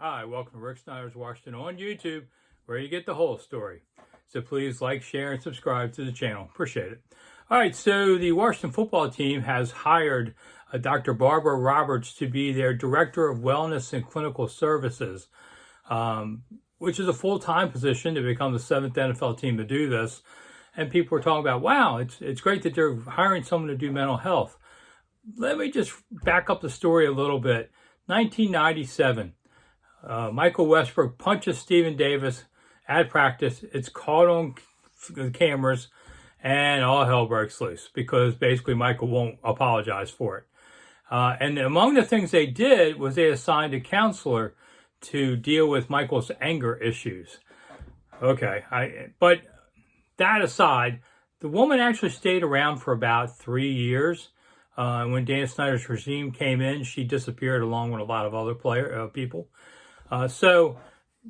Hi, welcome to Rick Snyder's Washington on YouTube, where you get the whole story. So please like, share, and subscribe to the channel. Appreciate it. All right, so the Washington football team has hired Dr. Barbara Roberts to be their Director of Wellness and Clinical Services, which is a full-time position to become the 7th NFL team to do this. And people are talking about, wow, it's great that they're hiring someone to do mental health. Let me just back up the story a little bit. 1997. Michael Westbrook punches Stephen Davis at practice. It's caught on the cameras, and all hell breaks loose because basically Michael won't apologize for it. And among the things they did was they assigned a counselor to deal with Michael's anger issues. But that aside, the woman actually stayed around for about 3 years. When Dan Snyder's regime came in, she disappeared along with a lot of other people. So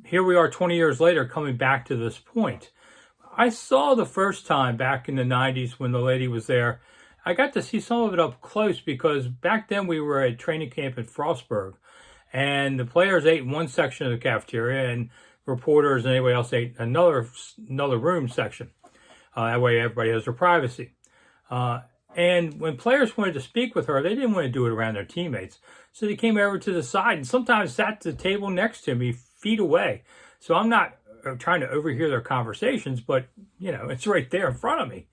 here we are 20 years later coming back to this point. I saw the first time back in the 90s when the lady was there. I got to see some of it up close because back then we were at training camp in Frostburg, and the players ate in one section of the cafeteria and reporters and anybody else ate another room section. That way everybody has their privacy. And when players wanted to speak with her, they didn't want to do it around their teammates. So they came over to the side and sometimes sat at the table next to me, feet away. So I'm not trying to overhear their conversations, but, it's right there in front of me.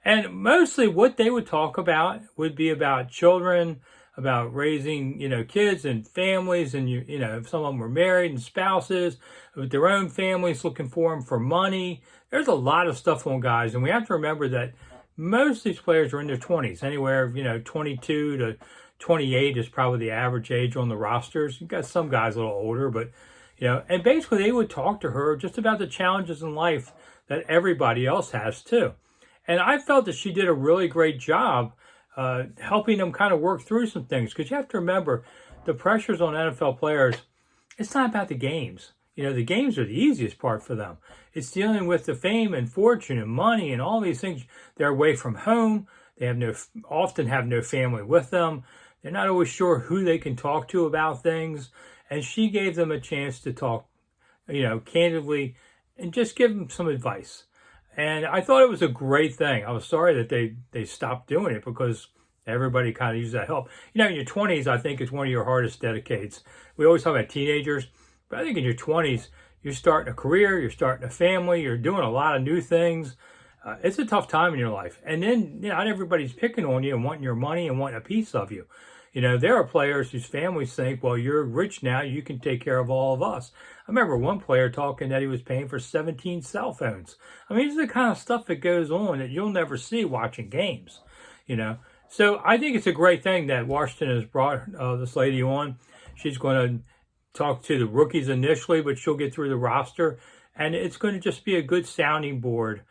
And mostly what they would talk about would be about children, about raising, kids and families. And, if some of them were married and spouses with their own families looking for them for money. There's a lot of stuff on guys. And we have to remember that most of these players are in their 20s, anywhere, 22 to 28 is probably the average age on the rosters. You've got some guys a little older, but, and basically they would talk to her just about the challenges in life that everybody else has too. And I felt that she did a really great job helping them kind of work through some things. Because you have to remember, the pressures on NFL players, it's not about the games. The games are the easiest part for them. It's dealing with the fame and fortune and money and all these things. They're away from home. They often have no family with them. They're not always sure who they can talk to about things. And she gave them a chance to talk, candidly and just give them some advice. And I thought it was a great thing. I was sorry that they stopped doing it because everybody kind of used that help. In your 20s, I think it's one of your hardest decades. We always talk about teenagers. But I think in your 20s, you're starting a career, you're starting a family, you're doing a lot of new things. It's a tough time in your life. And then, not everybody's picking on you and wanting your money and wanting a piece of you. There are players whose families think, well, you're rich now, you can take care of all of us. I remember one player talking that he was paying for 17 cell phones. I mean, it's the kind of stuff that goes on that you'll never see watching games, So I think it's a great thing that Washington has brought this lady on. She's going to talk to the rookies initially, but she'll get through the roster, and it's going to just be a good sounding board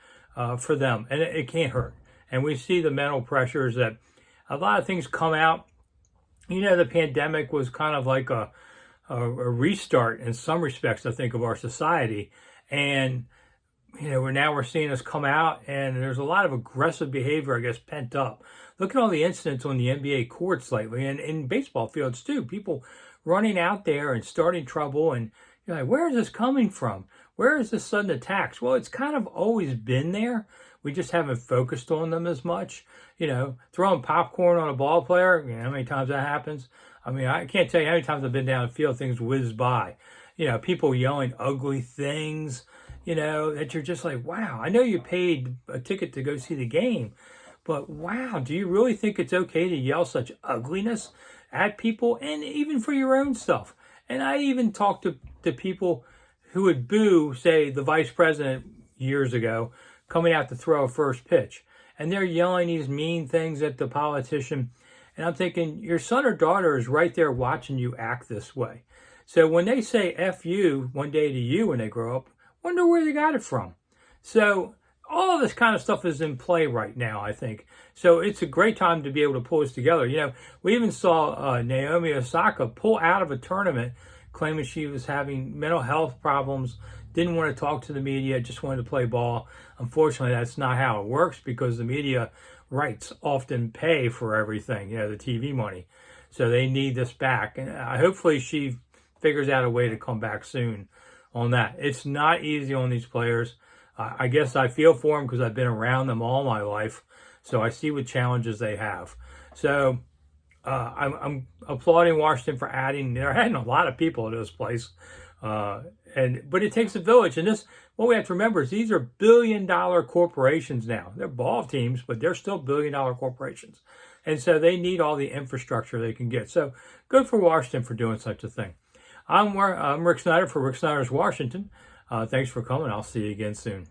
for them, and it can't hurt. And we see the mental pressures that a lot of things come out. The pandemic was kind of like a restart in some respects, I think, of our society, and we're seeing this come out, and there's a lot of aggressive behavior, I guess, pent up. Look at all the incidents on the NBA courts lately, and in baseball fields too. People running out there and starting trouble, and you're like, where is this coming from? Where is this sudden attacks? Well, it's kind of always been there. We just haven't focused on them as much. Throwing popcorn on a ball player, how many times that happens? I mean, I can't tell you how many times I've been down the field, things whiz by. People yelling ugly things, that you're just like, wow, I know you paid a ticket to go see the game, but wow, do you really think it's okay to yell such ugliness at people, and even for your own stuff? And I even talked to people who would boo, say, the vice president years ago coming out to throw a first pitch. And they're yelling these mean things at the politician. And I'm thinking, your son or daughter is right there watching you act this way. So when they say F you one day to you when they grow up, wonder where they got it from. So all of this kind of stuff is in play right now, I think. So it's a great time to be able to pull this together. We even saw Naomi Osaka pull out of a tournament claiming she was having mental health problems, didn't want to talk to the media, just wanted to play ball. Unfortunately, that's not how it works because the media rights often pay for everything, the TV money. So they need this back. And hopefully she figures out a way to come back soon on that. It's not easy on these players. I guess I feel for them because I've been around them all my life, so I see what challenges they have. So I'm applauding Washington for adding. They're adding a lot of people to this place, but it takes a village. And what we have to remember is these are billion-dollar corporations now. They're ball teams, but they're still billion-dollar corporations, and so they need all the infrastructure they can get. So good for Washington for doing such a thing. I'm Rick Snyder for Rick Snyder's Washington. Thanks for coming. I'll see you again soon.